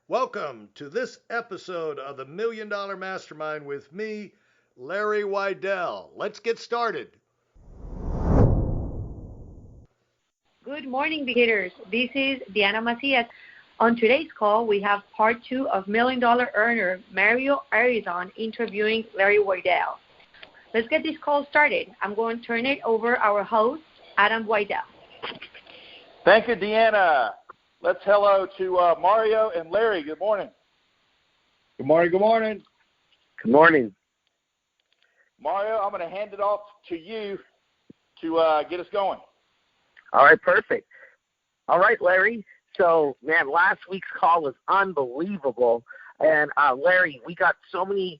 Welcome to this episode of the Million Dollar Mastermind with me, Larry Weidel. Let's get started. Good morning, beginners. This is Diana Macias. On today's call, we have part 2 of Million Dollar earner Mario Arrizon interviewing Larry Weidel. Let's get this call started. I'm going to turn it over our host, Adam Weidel. Thank you, Deanna. Let's hello to Mario and Larry. Good morning. Good morning. Good morning. Good morning. Mario, I'm going to hand it off to you to get us going. All right, perfect. All right, Larry. So, man, last week's call was unbelievable. And, Larry, we got so many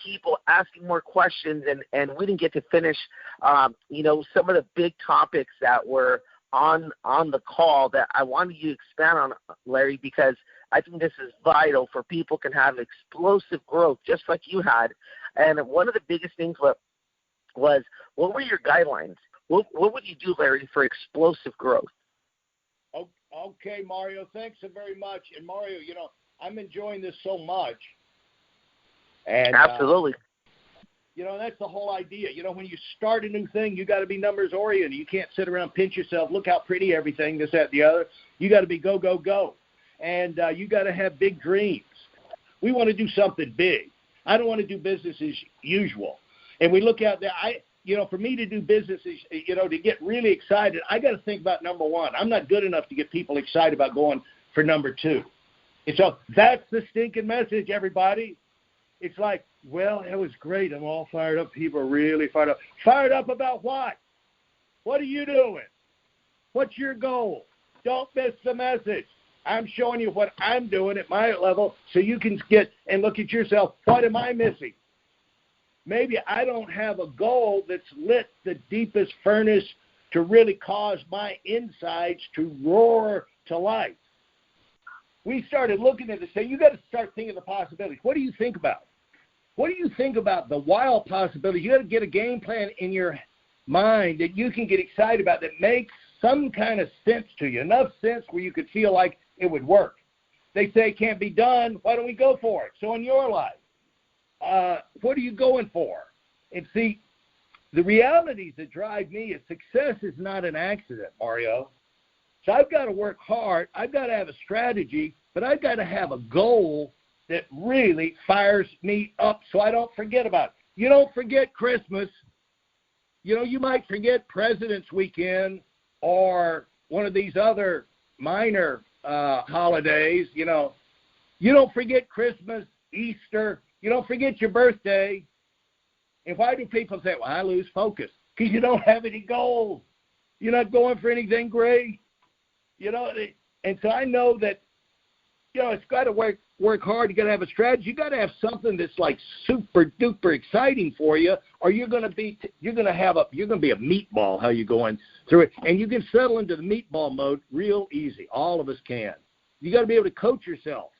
people asking more questions, and we didn't get to finish, some of the big topics that were on the call that I wanted you to expand on, Larry, because I think this is vital for people can have explosive growth just like you had. And one of the biggest things was what were your guidelines? What would you do, Larry, for explosive growth? Okay, Mario, thanks so very much. And Mario, I'm enjoying this so much. And absolutely. That's the whole idea. When you start a new thing, you got to be numbers oriented. You can't sit around, pinch yourself, look how pretty everything, this, that, the other. You got to be go, go, go. And you got to have big dreams. We want to do something big. I don't want to do business as usual. And we look out there. For me to do business, to get really excited, I got to think about number one. I'm not good enough to get people excited about going for number two. And so that's the stinking message, everybody. It's like, well, it was great. I'm all fired up. People are really fired up. Fired up about what? What are you doing? What's your goal? Don't miss the message. I'm showing you what I'm doing at my level so you can get and look at yourself. What am I missing? Maybe I don't have a goal that's lit the deepest furnace to really cause my insides to roar to life. We started looking at this saying, you got to start thinking the possibilities. What do you think about? What do you think about the wild possibilities? You got to get a game plan in your mind that you can get excited about that makes some kind of sense to you, enough sense where you could feel like it would work. They say it can't be done. Why don't we go for it? So in your life, what are you going for? And see, the realities that drive me is success is not an accident, Mario. So I've got to work hard. I've got to have a strategy, but I've got to have a goal that really fires me up so I don't forget about it. You don't forget Christmas. You might forget President's Weekend or one of these other minor holidays. You don't forget Christmas, Easter. You don't forget your birthday. And why do people say, well, I lose focus? Because you don't have any goals. You're not going for anything great. And so I know that, it's got to work hard. You got to have a strategy. You got to have something that's like super duper exciting for you, or you're going to be a meatball. How you going through it, and you can settle into the meatball mode real easy. All of us can. You got to be able to coach yourself.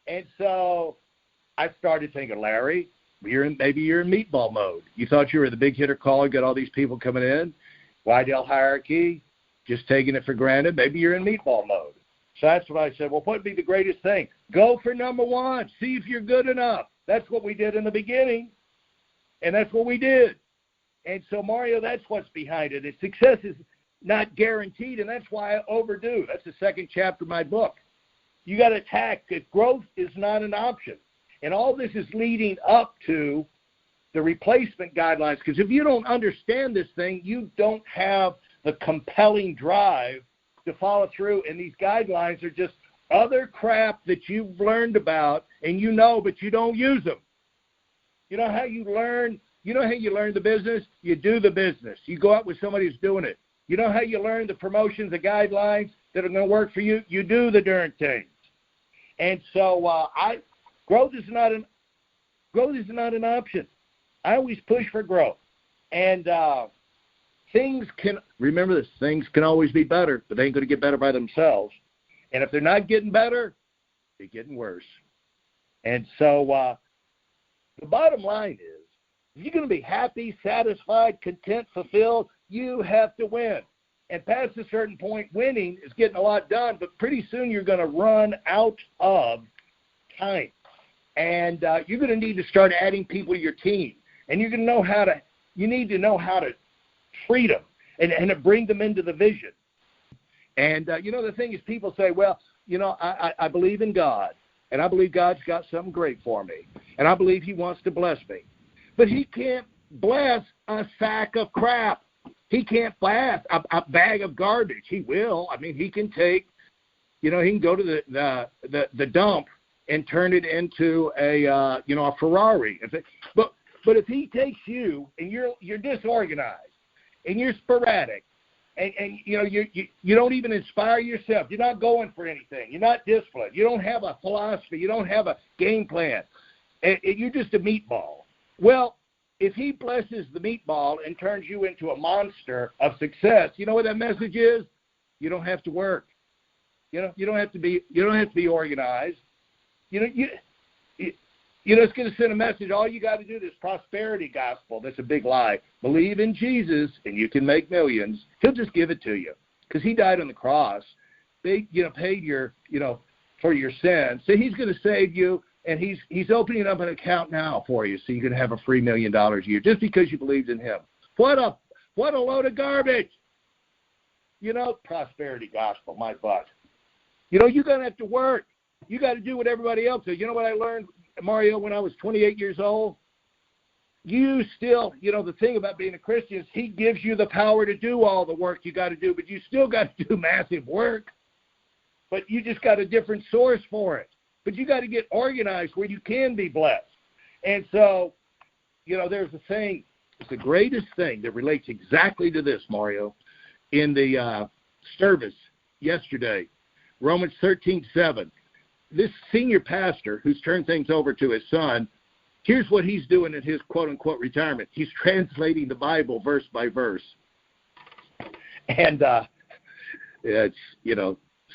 And so I started thinking, Larry, maybe you're in meatball mode. You thought you were the big hitter caller, got all these people coming in, Weidel hierarchy, just taking it for granted. Maybe you're in meatball mode. So that's what I said. Well, what would be the greatest thing? Go for number one. See if you're good enough. That's what we did in the beginning, and that's what we did. And so, Mario, that's what's behind it. Success is not guaranteed, and that's why I overdo. That's the second chapter of my book. You got to attack that growth is not an option. And all this is leading up to the replacement guidelines, because if you don't understand this thing, you don't have the compelling drive to follow through, and these guidelines are just other crap that you've learned about, and but you don't use them. You know how you learn the business? You do the business. You go out with somebody who's doing it. You know how you learn the promotions, the guidelines that are going to work for you? You do the darn things. And so growth is not an option. I always push for growth. And things can always be better, but they ain't going to get better by themselves. And if they're not getting better, they're getting worse. And so the bottom line is, if you're going to be happy, satisfied, content, fulfilled, you have to win. And past a certain point, winning is getting a lot done, but pretty soon you're going to run out of time. And you're going to need to start adding people to your team. And you're going to you need to know how to treat them and to bring them into the vision. And, the thing is, people say, well, I believe in God, and I believe God's got something great for me, and I believe he wants to bless me. But he can't bless a sack of crap. He can't bless a bag of garbage. He will. I mean, he can take, he can go to the dump and turn it into a Ferrari. But if he takes you and you're disorganized and you're sporadic, and you don't even inspire yourself. You're not going for anything. You're not disciplined. You don't have a philosophy. You don't have a game plan. And you're just a meatball. Well, if he blesses the meatball and turns you into a monster of success, you know what that message is? You don't have to work. You don't have to be organized. It's going to send a message. All you got to do is prosperity gospel. That's a big lie. Believe in Jesus, and you can make millions. He'll just give it to you because he died on the cross. Paid your, for your sins. So he's going to save you, and he's opening up an account now for you, so you can have a free $1 million a year just because you believed in him. What a load of garbage. Prosperity gospel, my butt. You're going to have to work. You got to do what everybody else does. You know what I learned, Mario, when I was 28 years old? You still, the thing about being a Christian is he gives you the power to do all the work you got to do, but you still got to do massive work. But you just got a different source for it. But you got to get organized where you can be blessed. And so, there's a thing, it's the greatest thing that relates exactly to this, Mario, in the service yesterday, Romans 13:7. This senior pastor who's turned things over to his son, here's what he's doing in his quote-unquote retirement. He's translating the Bible verse by verse. And it's,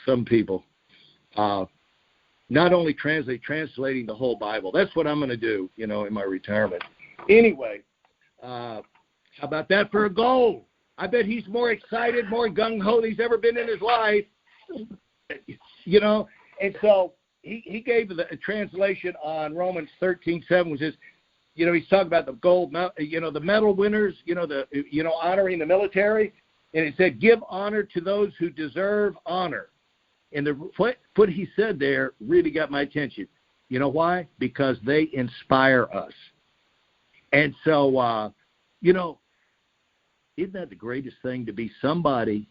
some people not only translating the whole Bible. That's what I'm going to do, in my retirement. Anyway, how about that for a goal? I bet he's more excited, more gung-ho than he's ever been in his life. And so he gave a translation on Romans 13:7, which is, he's talking about the gold, the medal winners, honoring the military. And it said, give honor to those who deserve honor. And what he said there really got my attention. You know why? Because they inspire us. And so, isn't that the greatest thing to be somebody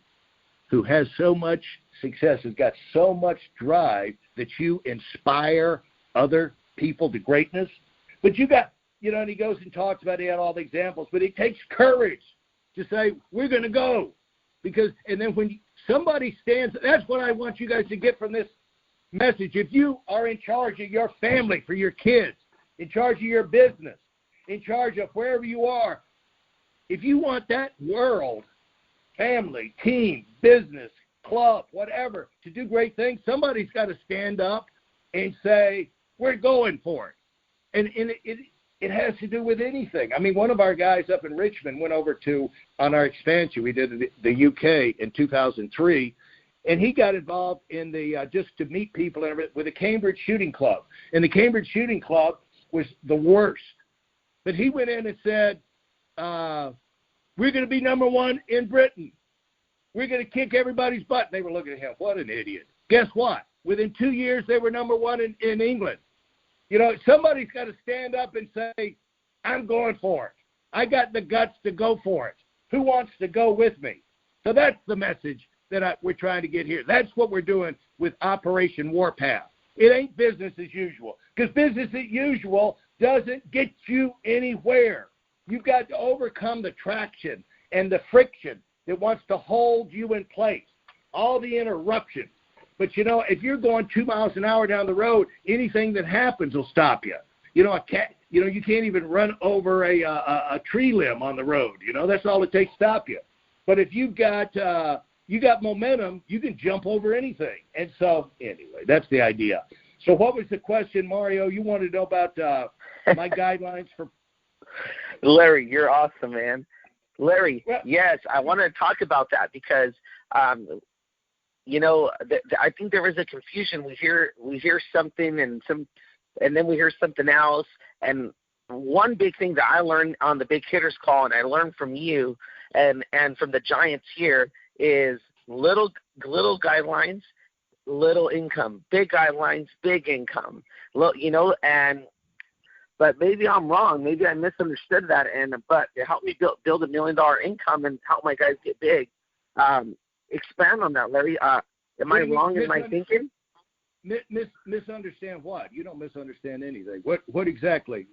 who has so much success, has got so much drive that you inspire other people to greatness? But you got, and he goes and talks about, he had all the examples, but it takes courage to say, we're going to go. And then when somebody stands, that's what I want you guys to get from this message. If you are in charge of your family, for your kids, in charge of your business, in charge of wherever you are, if you want that world, family, team, business, club, whatever, to do great things, somebody's got to stand up and say, we're going for it. And it has to do with anything. I mean, one of our guys up in Richmond went over on our expansion, we did the UK in 2003, and he got involved in just to meet people with the Cambridge Shooting Club. And the Cambridge Shooting Club was the worst. But he went in and said, we're going to be number one in Britain. We're going to kick everybody's butt. They were looking at him. What an idiot. Guess what? Within 2 years, they were number one in England. Somebody's got to stand up and say, I'm going for it. I got the guts to go for it. Who wants to go with me? So that's the message that we're trying to get here. That's what we're doing with Operation Warpath. It ain't business as usual, because business as usual doesn't get you anywhere. You've got to overcome the traction and the friction that wants to hold you in place, all the interruptions. But, if you're going 2 miles an hour down the road, anything that happens will stop you. A cat, you can't even run over a tree limb on the road. That's all it takes to stop you. But if you've got momentum, you can jump over anything. And so, anyway, that's the idea. So what was the question, Mario? You wanted to know about my guidelines for... Larry, you're awesome, man. Larry, yes, I want to talk about that because I think there is a confusion. We hear something and then we hear something else. And one big thing that I learned on the Big Hitters call, and I learned from you and from the Giants here, is little guidelines, little income, big guidelines, big income. But maybe I'm wrong. Maybe I misunderstood that. But it helped me build $1 million income and help my guys get big. Expand on that, Larry. Am I wrong in my thinking? Misunderstand what? You don't misunderstand anything. What exactly?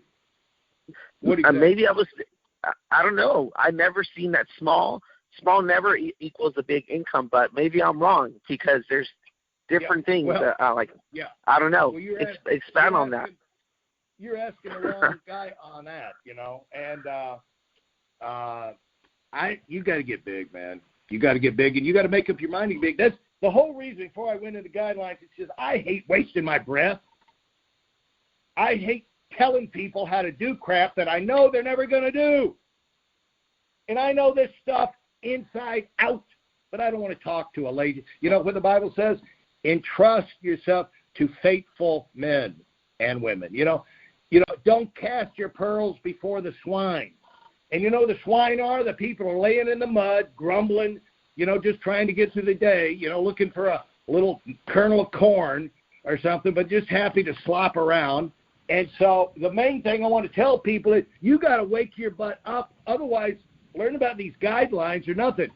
Maybe I don't know. I've never seen that small never equals a big income, but maybe I'm wrong because there's different things that I don't know. Well, expand on that. You're asking the wrong guy on that, and you got to get big, man. You got to get big, and you got to make up your mind to get big. That's the whole reason before I went into guidelines. It's just I hate wasting my breath. I hate telling people how to do crap that I know they're never going to do. And I know this stuff inside out, but I don't want to talk to a lady. You know what the Bible says? Entrust yourself to faithful men and women. Don't cast your pearls before the swine. And the swine are the people are laying in the mud, grumbling, just trying to get through the day, looking for a little kernel of corn or something, but just happy to slop around. And so the main thing I want to tell people is you got to wake your butt up. Otherwise, learn about these guidelines or nothing.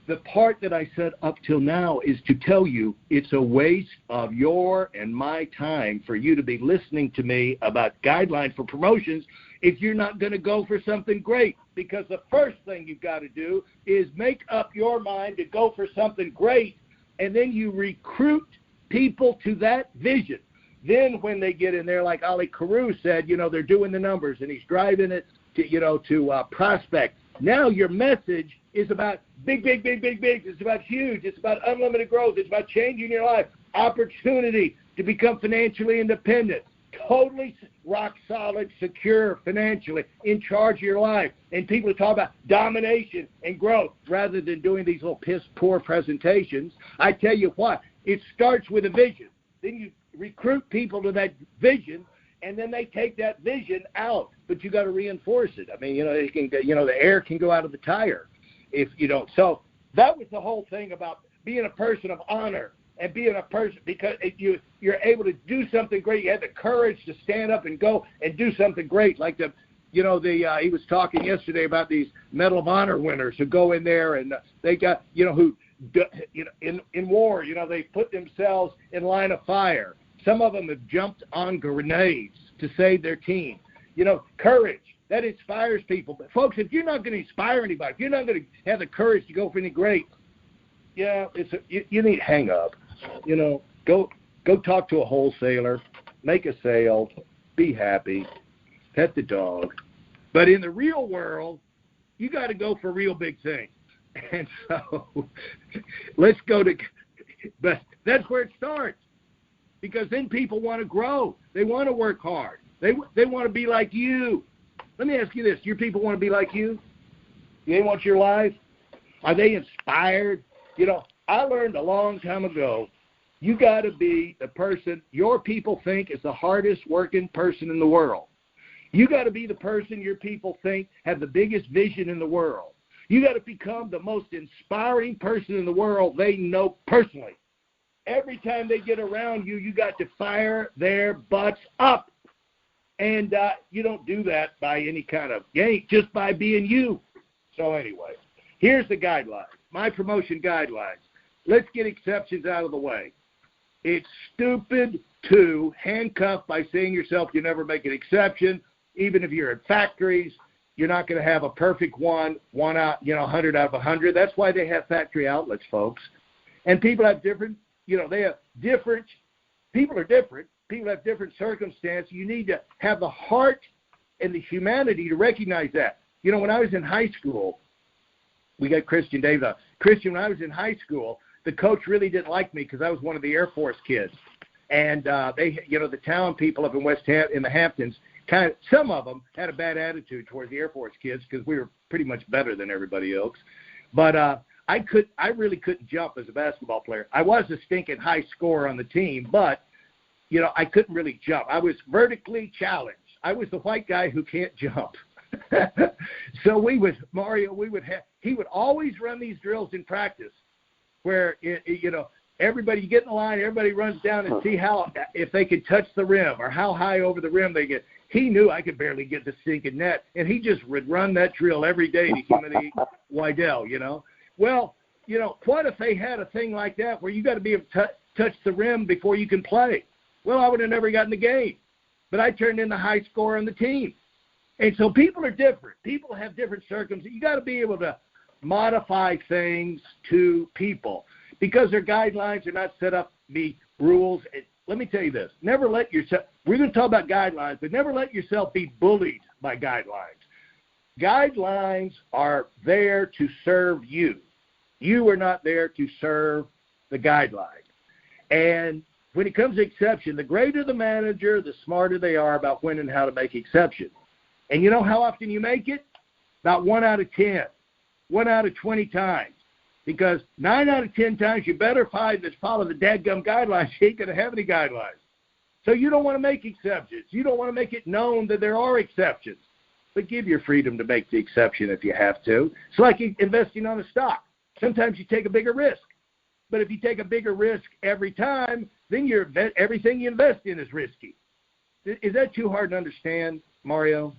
The part that I said up till now is to tell you it's a waste of your and my time for you to be listening to me about guidelines for promotions if you're not going to go for something great. Because the first thing you've got to do is make up your mind to go for something great, and then you recruit people to that vision. Then when they get in there, like Ali Carew said, they're doing the numbers, and he's driving it to prospect. Now your message is about big. It's about huge. It's about unlimited growth. It's about changing your life. Opportunity to become financially independent. Totally rock solid, secure financially, in charge of your life. And people talk about domination and growth rather than doing these little piss-poor presentations. I tell you what, it starts with a vision. Then you recruit people to that vision, and then they take that vision out. But you got to reinforce it. I mean, the air can go out of the tire if you don't. So that was the whole thing about being a person of honor and being a person, because you're able to do something great. You had the courage to stand up and go and do something great, like he was talking yesterday about these Medal of Honor winners who go in there and they got in war, they put themselves in line of fire. Some of them have jumped on grenades to save their team. Courage, that inspires people. But folks, if you're not going to inspire anybody, if you're not going to have the courage to go for any great, you need to hang up. Go talk to a wholesaler, make a sale, be happy, pet the dog. But in the real world, you got to go for real big things. And so let's go to, but that's where it starts, because then people want to grow. They want to work hard. They want to be like you. Let me ask you this. Your people want to be like you? They want your life? Are they inspired? I learned a long time ago, you got to be the person your people think is the hardest working person in the world. You got to be the person your people think have the biggest vision in the world. You got to become the most inspiring person in the world they know personally. Every time they get around you, you got to fire their butts up. And you don't do that by any kind of game, just by being you. So anyway, here's the guidelines, my promotion guidelines. Let's get exceptions out of the way. It's stupid to handcuff by saying yourself you never make an exception. Even if you're in factories, you're not going to have a perfect one out, 100 out of 100. That's why they have factory outlets, folks. And people have different, people are different. People have different circumstances. You need to have the heart and the humanity to recognize that. When I was in high school, we got Christian David. Christian, when I was in high school, the coach really didn't like me because I was one of the Air Force kids. And the town people up in in the Hamptons, some of them had a bad attitude towards the Air Force kids because we were pretty much better than everybody else. But I really couldn't jump as a basketball player. I was a stinking high scorer on the team, but, you know, I couldn't really jump. I was vertically challenged. I was the white guy who can't jump. So he would always run these drills in practice where, you know, everybody, you get in the line, everybody runs down and see if they could touch the rim or how high over the rim they get. He knew I could barely get the stinking net, and he just would run that drill every day to humiliate Wydell, you know. Well, you know, what if they had a thing like that where you got to be able to touch the rim before you can play? Well, I would have never gotten the game, but I turned in the high scorer on the team. And so people are different. People have different circumstances. You got to be able to modify things to people because their guidelines are not set up to be rules. Let me tell you this. Never let yourself – we're going to talk about guidelines, but never let yourself be bullied by guidelines. Guidelines are there to serve you. You are not there to serve the guideline. And when it comes to exception, the greater the manager, the smarter they are about when and how to make exceptions. And you know how often you make it? About 1 out of 10, 1 out of 20 times. Because 9 out of 10 times you better follow the dadgum guidelines. You ain't going to have any guidelines. So you don't want to make exceptions. You don't want to make it known that there are exceptions. But give your freedom to make the exception if you have to. It's like investing on a stock. Sometimes you take a bigger risk. But if you take a bigger risk every time, then everything you invest in is risky. Is that too hard to understand, Mario?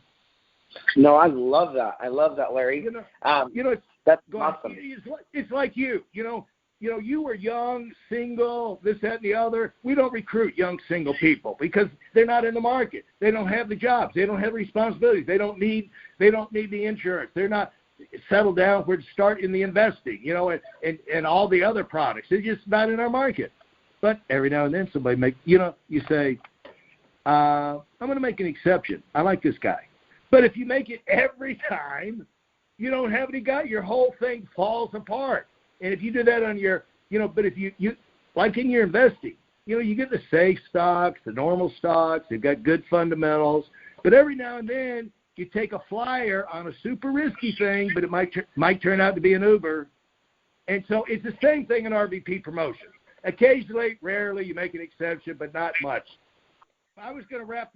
No, I love that. I love that, Larry. That's awesome. It's like you. You know, you were young, single, this, that, and the other. We don't recruit young single people because they're not in the market. They don't have the jobs. They don't have responsibilities. They don't need the insurance. They're not settled down where to start in the investing, you know, and all the other products. They're just not in our market. But every now and then somebody you say, I'm going to make an exception. I like this guy. But if you make it every time, you don't have any guy, your whole thing falls apart. And if you do that on your, but if you like in your investing, you get the safe stocks, the normal stocks, they've got good fundamentals. But every now and then you take a flyer on a super risky thing, but it might turn out to be an Uber. And so it's the same thing in RVP promotion. Occasionally, rarely, you make an exception, but not much. I was going to wrap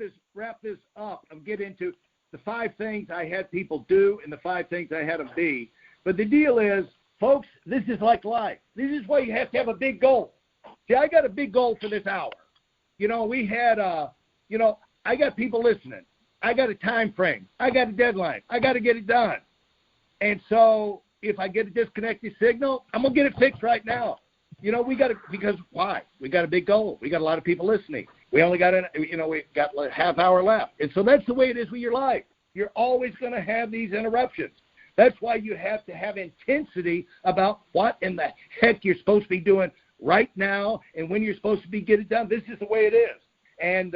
this up and get into the 5 things I had people do and the 5 things I had them be. But the deal is, folks, this is like life. This is why you have to have a big goal. See, I got a big goal for this hour. We had, I got people listening. I got a time frame. I got a deadline. I got to get it done. And so if I get a disconnected signal, I'm going to get it fixed right now. Because why? We got a big goal. We got a lot of people listening. We only got we got a half hour left. And so that's the way it is with your life. You're always going to have these interruptions. That's why you have to have intensity about what in the heck you're supposed to be doing right now and when you're supposed to get it done. This is the way it is. And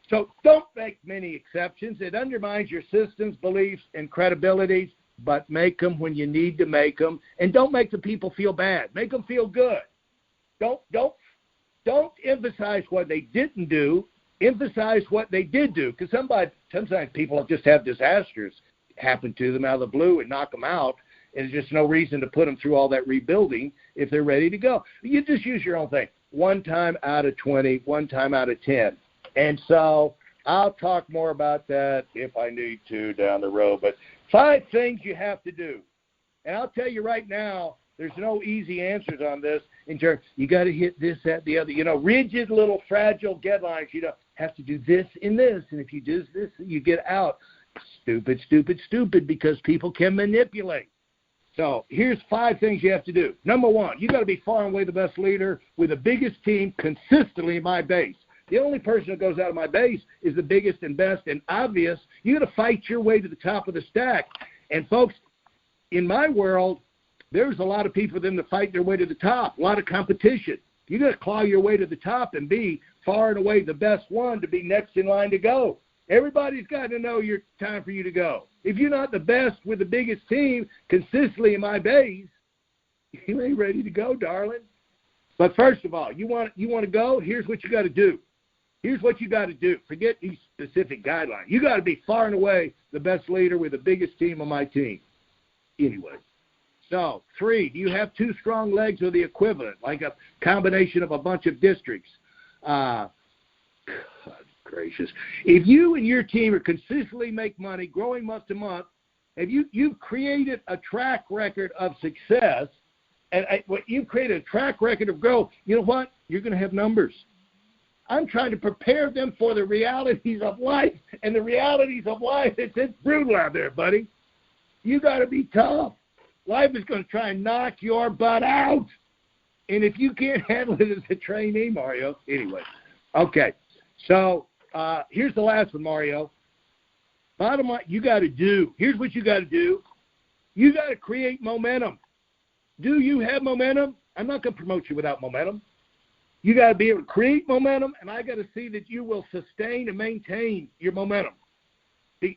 so don't make many exceptions. It undermines your systems, beliefs, and credibilities, but make them when you need to make them. And don't make the people feel bad. Make them feel good. Don't emphasize what they didn't do. Emphasize what they did do. Because sometimes people just have disasters happen to them out of the blue and knock them out. And there's just no reason to put them through all that rebuilding if they're ready to go. You just use your own thing. 1 time out of 20, 1 time out of 10. And so I'll talk more about that if I need to down the road. But 5 things you have to do. And I'll tell you right now, there's no easy answers on this in terms, you got to hit this, that, the other. Rigid little fragile deadlines. Have to do this and this. And if you do this, you get out. Stupid, stupid, stupid, because people can manipulate. So here's 5 things you have to do. Number 1, you got to be far and away the best leader with the biggest team consistently in my base. The only person that goes out of my base is the biggest and best and obvious. You got to fight your way to the top of the stack. And folks, in my world, there's a lot of people then to fight their way to the top, a lot of competition. You got to claw your way to the top and be far and away the best one to be next in line to go. Everybody's got to know your time for you to go. If you're not the best with the biggest team consistently in my base, you ain't ready to go, darling. But first of all, you want to go, here's what you got to do. Here's what you got to do. Forget these specific guidelines. You got to be far and away the best leader with the biggest team on my team. Anyway. So, 3, do you have 2 strong legs or the equivalent, like a combination of a bunch of districts? God gracious. If you and your team are consistently make money, growing month to month, if you've created a track record of success, and you've created a track record of growth, you know what? You're going to have numbers. I'm trying to prepare them for the realities of life, and the realities of life, it's brutal out there, buddy. You got to be tough. Life is going to try and knock your butt out. And if you can't handle it as a trainee, Mario, anyway. Okay, so here's the last one, Mario. Bottom line, you got to do. Here's what you got to do. You got to create momentum. Do you have momentum? I'm not going to promote you without momentum. You got to be able to create momentum, and I got to see that you will sustain and maintain your momentum.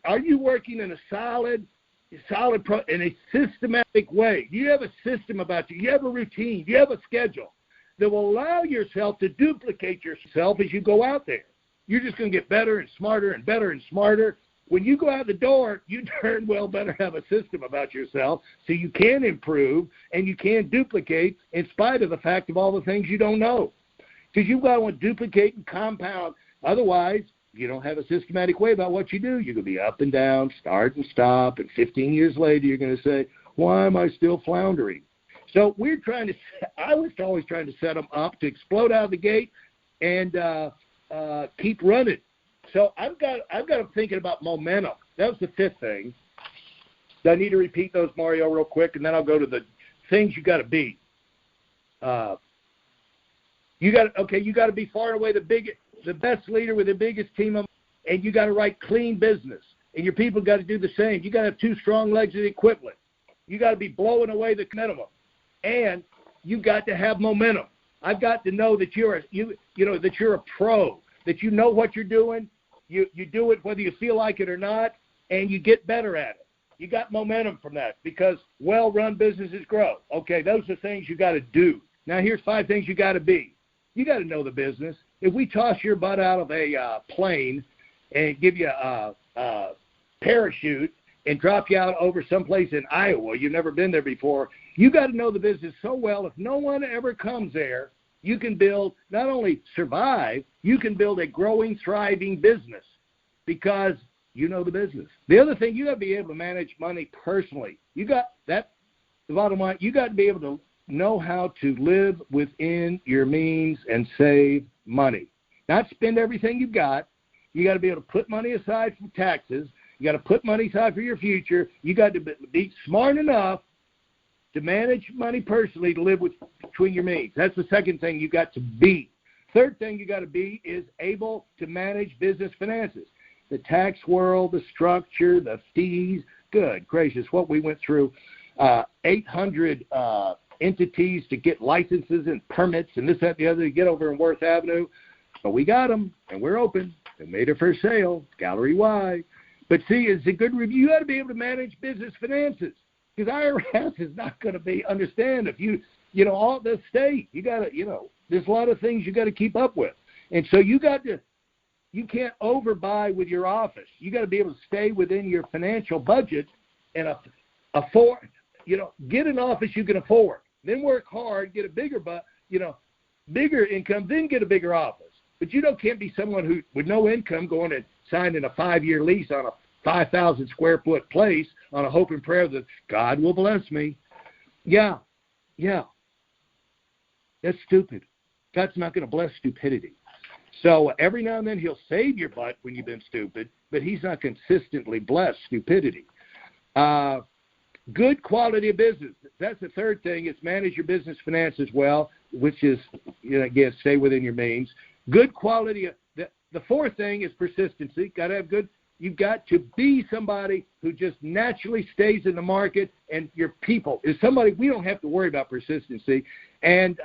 Are you working in a solid in a systematic way? Do you have a system about you? Do you have a routine? Do you have a schedule that will allow yourself to duplicate yourself as you go out there? You're just going to get better and smarter and better and smarter. When you go out the door, you darn well better have a system about yourself so you can improve and you can duplicate in spite of the fact of all the things you don't know. Because you've got to duplicate and compound. Otherwise, you don't have a systematic way about what you do. You're going to be up and down, start and stop, and 15 years later you're going to say, why am I still floundering? So I was always trying to set them up to explode out of the gate and keep running. So I've got them thinking about momentum. That was the 5th thing. Do I need to repeat those, Mario, real quick, and then I'll go to the things you got to be. You got to be far and away the best leader with the biggest team, and you got to write clean business, and your people got to do the same. You got to have 2 strong legs of the equivalent. You got to be blowing away the minimum, and you got to have momentum. I've got to know that you're a pro, that you know what you're doing. You do it whether you feel like it or not, and you get better at it. You got momentum from that because well-run businesses grow. Okay, those are things you got to do. Now here's 5 things you got to be. You got to know the business. If we toss your butt out of a plane and give you a parachute and drop you out over someplace in Iowa, you've never been there before, you got to know the business so well. If no one ever comes there, you can build, not only survive, you can build a growing, thriving business because you know the business. The other thing, you got to be able to manage money personally. You got that, the bottom line, you got to be able to know how to live within your means and save money. Not spend everything you've got. You got to be able to put money aside for taxes. You got to put money aside for your future. You got to be smart enough to manage money personally to live between your means. That's the second thing you got to be. Third thing you got to be is able to manage business finances. The tax world, the structure, the fees. Good gracious, what we went through. 800 entities to get licenses and permits and this, that, and the other to get over in Worth Avenue. But we got them, and we're open. We made it for sale, gallery-wide. But see, it's a good review. You got to be able to manage business finances because IRS is not going to understand if all the state. You got to, there's a lot of things you got to keep up with. And so you can't overbuy with your office. You got to be able to stay within your financial budget and afford, get an office you can afford. Then work hard, get a bigger income, then get a bigger office. But can't be someone who, with no income, going and signing a 5-year lease on a 5,000 square foot place on a hope and prayer that God will bless me. Yeah. That's stupid. God's not going to bless stupidity. So every now and then he'll save your butt when you've been stupid, but he's not consistently blessed stupidity. Good quality of business. That's the third thing. Is manage your business finances well, which is, again, stay within your means. Good quality. The fourth thing is persistency. Got to have good. You've got to be somebody who just naturally stays in the market, and your people is somebody we don't have to worry about persistency. And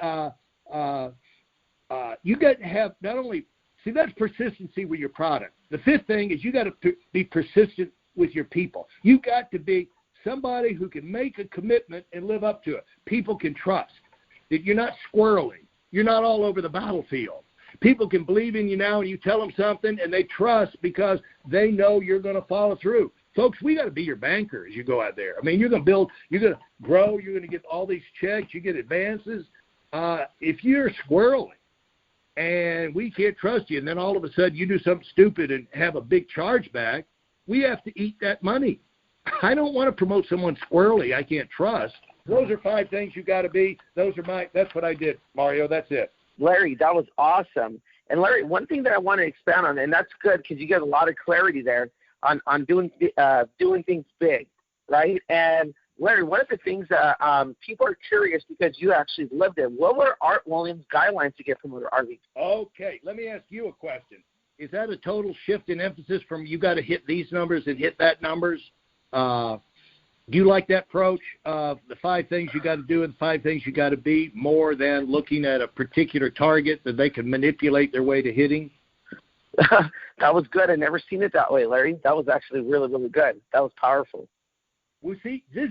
you got to have not only that's persistency with your product. The fifth thing is you got to be persistent with your people. You got to be somebody who can make a commitment and live up to it. People can trust that you're not squirreling. You're not all over the battlefield. People can believe in you now and you tell them something and they trust because they know you're going to follow through. Folks, we got to be your banker as you go out there. I mean, you're going to build, you're going to grow, you're going to get all these checks, you get advances. If you're squirreling and we can't trust you, and then all of a sudden you do something stupid and have a big chargeback, we have to eat that money. I don't want to promote someone squirrely I can't trust. Those are 5 things you got to be. That's what I did, Mario. That's it. Larry, that was awesome. And Larry, one thing that I want to expand on, and that's good because you get a lot of clarity there on doing things big, right? And Larry, one of the things that people are curious because you actually lived it. What were Art Williams' guidelines to get promoted, RV? Okay, let me ask you a question. Is that a total shift in emphasis from you got to hit these numbers and hit that numbers? Do you like that approach of the 5 things you got to do and 5 things you got to be more than looking at a particular target that they can manipulate their way to hitting? That was good. I never seen it that way, Larry. That was actually really, really good. That was powerful. Well, see, this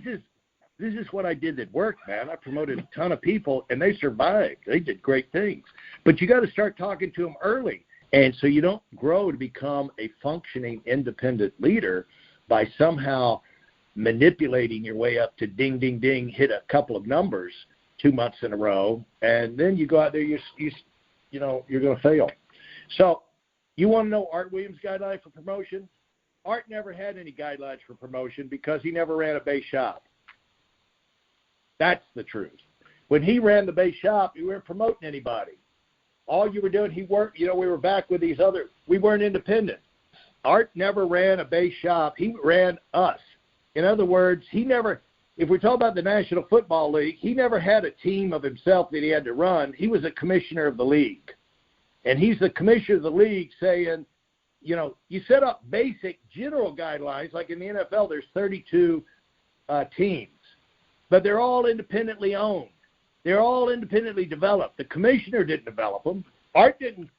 is what I did that worked, man. I promoted a ton of people, and they survived. They did great things. But you got to start talking to them early. And so you don't grow to become a functioning independent leader by somehow manipulating your way up to ding, ding, ding, hit a couple of numbers 2 months in a row, and then you go out there, you're going to fail. So you want to know Art Williams' guideline for promotion? Art never had any guidelines for promotion because he never ran a base shop. That's the truth. When he ran the base shop, you weren't promoting anybody. All you were doing, we were back with these other, we weren't independent. Art never ran a base shop. He ran us. In other words, if we're talking about the National Football League, he never had a team of himself that he had to run. He was a commissioner of the league. And he's the commissioner of the league saying, you set up basic general guidelines. Like in the NFL, there's 32 teams. But they're all independently owned. They're all independently developed. The commissioner didn't develop them. Art didn't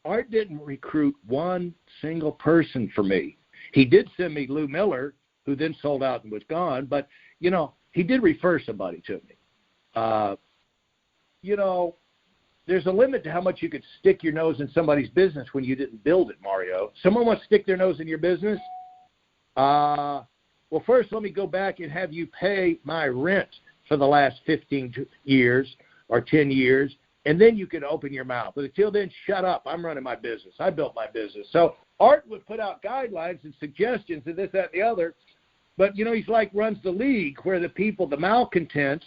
recruit one single person for me. He did send me Lou Miller, who then sold out and was gone. But, he did refer somebody to me. There's a limit to how much you could stick your nose in somebody's business when you didn't build it, Mario. Someone wants to stick their nose in your business? Well, first let me go back and have you pay my rent for the last 15 years or 10 years, and then you can open your mouth. But until then, shut up. I'm running my business. I built my business. So Art would put out guidelines and suggestions and this, that, and the other. But, he's like runs the league where the people, the malcontents,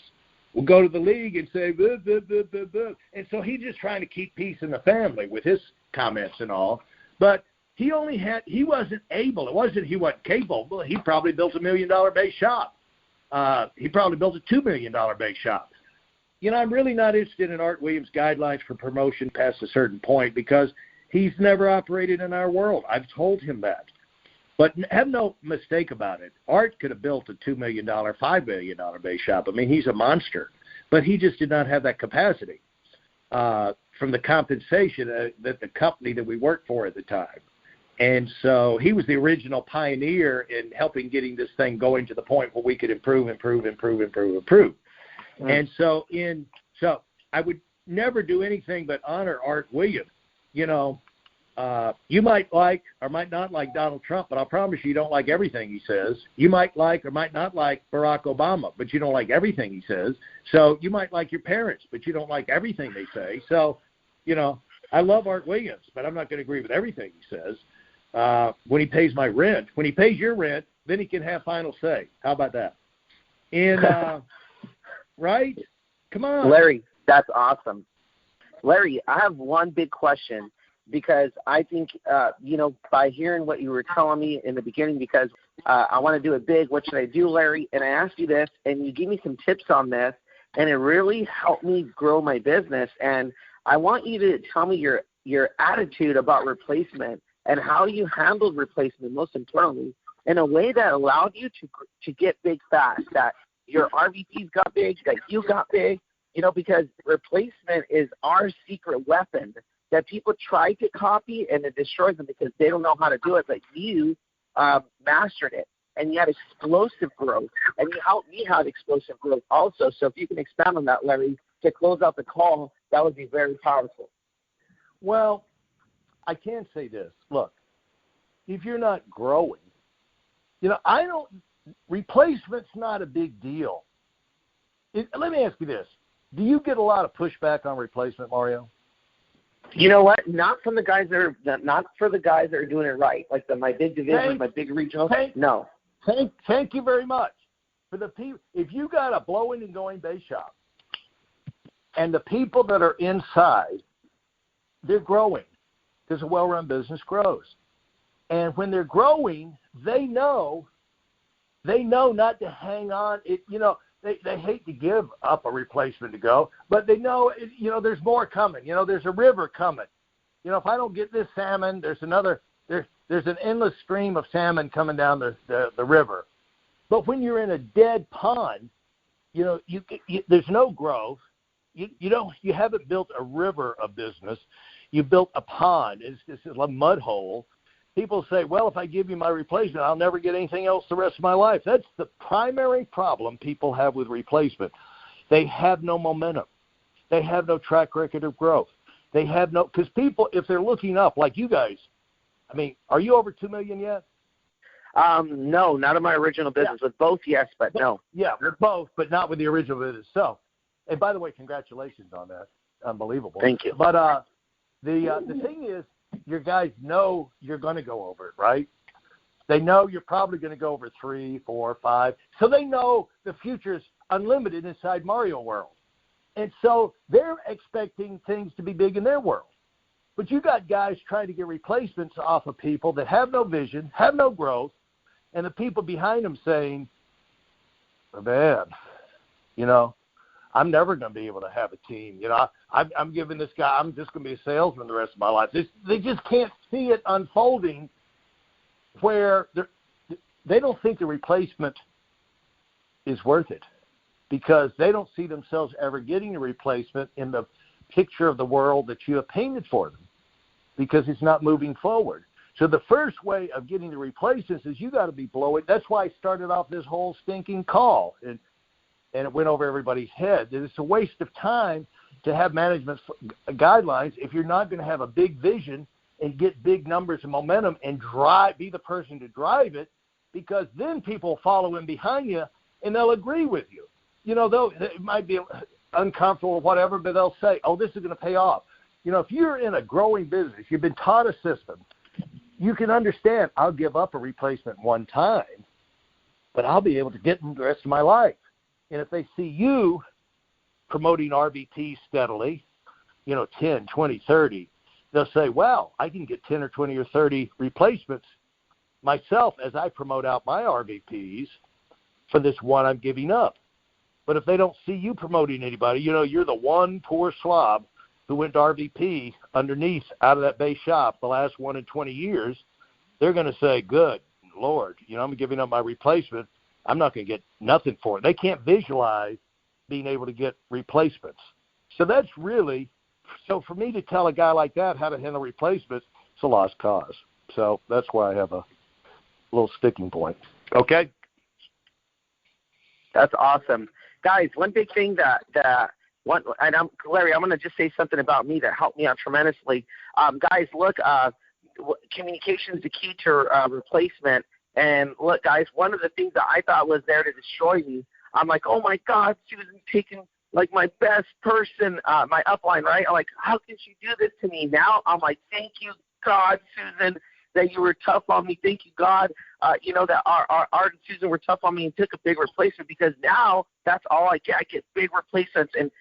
will go to the league and say, buh, buh, buh, buh, buh. And so he's just trying to keep peace in the family with his comments and all. But he wasn't able. It wasn't he wasn't capable. He probably built $1 million base shop. He probably built a $2 million base shop. I'm really not interested in Art Williams' guidelines for promotion past a certain point because he's never operated in our world. I've told him that. But have no mistake about it. Art could have built a $2 million, $5 million base shop. I mean, he's a monster. But he just did not have that capacity from the compensation that the company that we worked for at the time. And so he was the original pioneer in helping getting this thing going to the point where we could improve. Mm-hmm. And so I would never do anything but honor Art Williams. You might like or might not like Donald Trump, but I promise you don't like everything he says. You might like or might not like Barack Obama, but you don't like everything he says. So you might like your parents, but you don't like everything they say. So, I love Art Williams, but I'm not going to agree with everything he says. When he pays my rent, when he pays your rent, then he can have final say. How about that? And right? Come on. Larry, that's awesome. Larry, I have one big question. Because I think, by hearing what you were telling me in the beginning, because I want to do it big, what should I do, Larry? And I asked you this, and you gave me some tips on this, and it really helped me grow my business. And I want you to tell me your attitude about replacement and how you handled replacement, most importantly, in a way that allowed you to get big fast, that your RVPs got big, that you got big, because replacement is our secret weapon that people try to copy, and it destroys them because they don't know how to do it. But you mastered it, and you had explosive growth, and you helped me have explosive growth also. So if you can expand on that, Larry, to close out the call, that would be very powerful. Well, I can say this. Look, if you're not growing, replacement's not a big deal. Let me ask you this. Do you get a lot of pushback on replacement, Mario? You know what? Not for the guys that are doing it right, like my big division, my big regional. No. Thank you very much. For the people, if you got a blowing and going base shop, and the people that are inside, they're growing because a well-run business grows, and when they're growing, they know not to hang on. They hate to give up a replacement to go, but they know, there's more coming. There's a river coming. If I don't get this salmon, there's an endless stream of salmon coming down the river. But when you're in a dead pond, there's no growth. You haven't built a river of business. You built a pond. It's a mud hole. People say, well, if I give you my replacement, I'll never get anything else the rest of my life. That's the primary problem people have with replacement. They have no momentum. They have no track record of growth. They have because people, if they're looking up like you guys, are you over $2 million yet? No, not in my original business. With both, yes, but no. Yeah, with both, but not with the original business. So, and by the way, congratulations on that. Unbelievable. Thank you. But the thing is, your guys know you're going to go over it, right? They know you're probably going to go over 3, 4, 5. So they know the future's unlimited inside Mario World. And so they're expecting things to be big in their world. But you got guys trying to get replacements off of people that have no vision, have no growth, and the people behind them saying, oh, man, I'm never going to be able to have a team. I'm giving this guy, I'm just going to be a salesman the rest of my life. They just can't see it unfolding where they don't think the replacement is worth it because they don't see themselves ever getting a replacement in the picture of the world that you have painted for them because it's not moving forward. So the first way of getting the replacements is you got to be blowing. That's why I started off this whole stinking call. And it went over everybody's head. It's a waste of time to have management guidelines if you're not going to have a big vision and get big numbers and momentum and be the person to drive it, because then people follow in behind you and they'll agree with you. It might be uncomfortable or whatever, but they'll say, oh, this is going to pay off. If you're in a growing business, you've been taught a system, you can understand, I'll give up a replacement one time, but I'll be able to get them the rest of my life. And if they see you promoting RVT steadily, 10, 20, 30, they'll say, well, I can get 10 or 20 or 30 replacements myself as I promote out my RVPs for this one I'm giving up. But if they don't see you promoting anybody, you're the one poor slob who went to RVP underneath out of that base shop the last 1 in 20 years, they're going to say, good Lord, I'm giving up my replacement. I'm not going to get nothing for it. They can't visualize being able to get replacements. So that's so for me to tell a guy like that how to handle replacements, it's a lost cause. So that's why I have a little sticking point. Okay? That's awesome. Guys, one big thing Larry, I'm going to just say something about me that helped me out tremendously. Guys, look, communication is the key to replacement. And look, guys, one of the things that I thought was there to destroy me, I'm like, oh, my God, Susan's taking, my best person, my upline, right? I'm like, how can she do this to me? Now I'm like, thank you, God, Susan, that you were tough on me. Thank you, God, that our Art and Susan were tough on me and took a big replacement, because now that's all I get. I get big replacements. And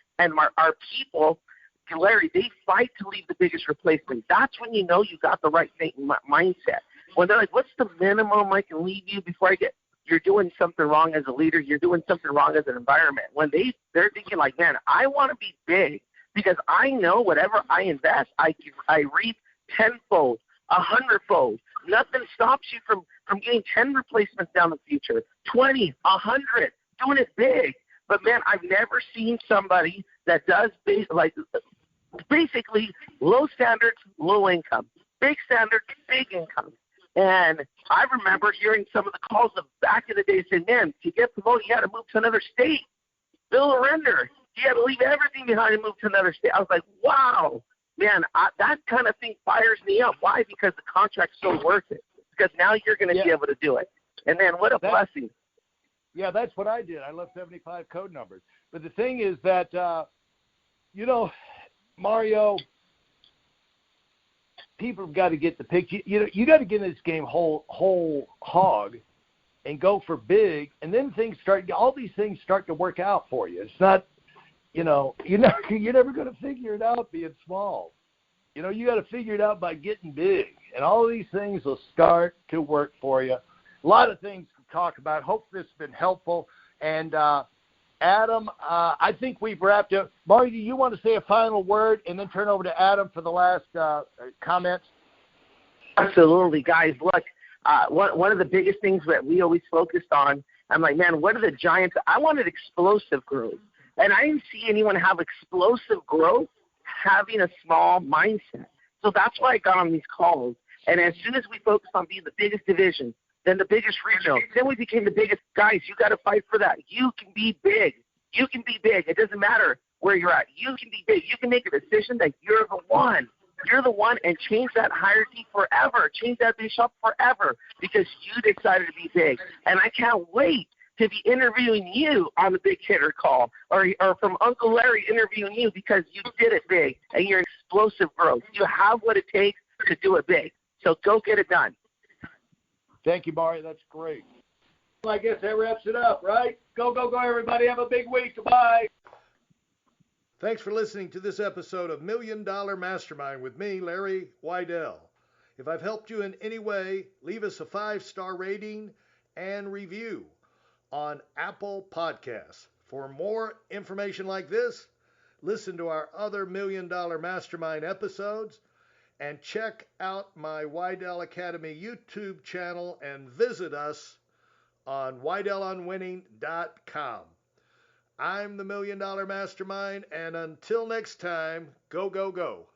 our people, Larry, they fight to leave the biggest replacement. That's when you know you got the right mindset. When they're like, what's the minimum I can leave you before I get – you're doing something wrong as a leader. You're doing something wrong as an environment. When they're thinking like, man, I want to be big because I know whatever I invest, I reap tenfold, 100-fold. Nothing stops you from getting 10 replacements down the future, 20, 100, doing it big. But, man, I've never seen somebody that does basically low standards, low income, big standards, big income. And I remember hearing some of the calls of back in the day saying, man, to get promoted, you had to move to another state. Bill Arender, you had to leave everything behind and move to another state. I was like, wow, man, that kind of thing fires me up. Why? Because the contract's so worth it. Because now you're going to be able to do it. And then what a blessing. Yeah, that's what I did. I left 75 code numbers. But the thing is that, Mario, people have got to get the picture. You got to get in this game whole hog and go for big, and then all these things start to work out for you. It's not, you're never going to figure it out being small. You got to figure it out by getting big, and all these things will start to work for you. A lot of things to talk about. Hope this has been helpful. And Adam, I think we've wrapped up. Marty, do you want to say a final word and then turn over to Adam for the last comments? Absolutely, guys. Look, one of the biggest things that we always focused on, I'm like, man, what are the giants? I wanted explosive growth. And I didn't see anyone have explosive growth having a small mindset. So that's why I got on these calls. And as soon as we focused on being the biggest division, then the biggest regional, then we became the biggest. Guys, you got to fight for that. You can be big. You can be big. It doesn't matter where you're at. You can be big. You can make a decision that you're the one. You're the one, and change that hierarchy forever. Change that bishop forever because you decided to be big. And I can't wait to be interviewing you on the Big Hitter Call or from Uncle Larry interviewing you because you did it big and you're explosive growth. You have what it takes to do it big. So go get it done. Thank you, Barry. That's great. Well, I guess that wraps it up, right? Go, everybody. Have a big week. Goodbye. Thanks for listening to this episode of $1 Million Mastermind with me, Larry Weidel. If I've helped you in any way, leave us a 5-star rating and review on Apple Podcasts. For more information like this, listen to our other $1 Million Mastermind episodes and check out my Weidel Academy YouTube channel and visit us on WeidelOnWinning.com. I'm the $1 Million Mastermind, and until next time, go, go, go.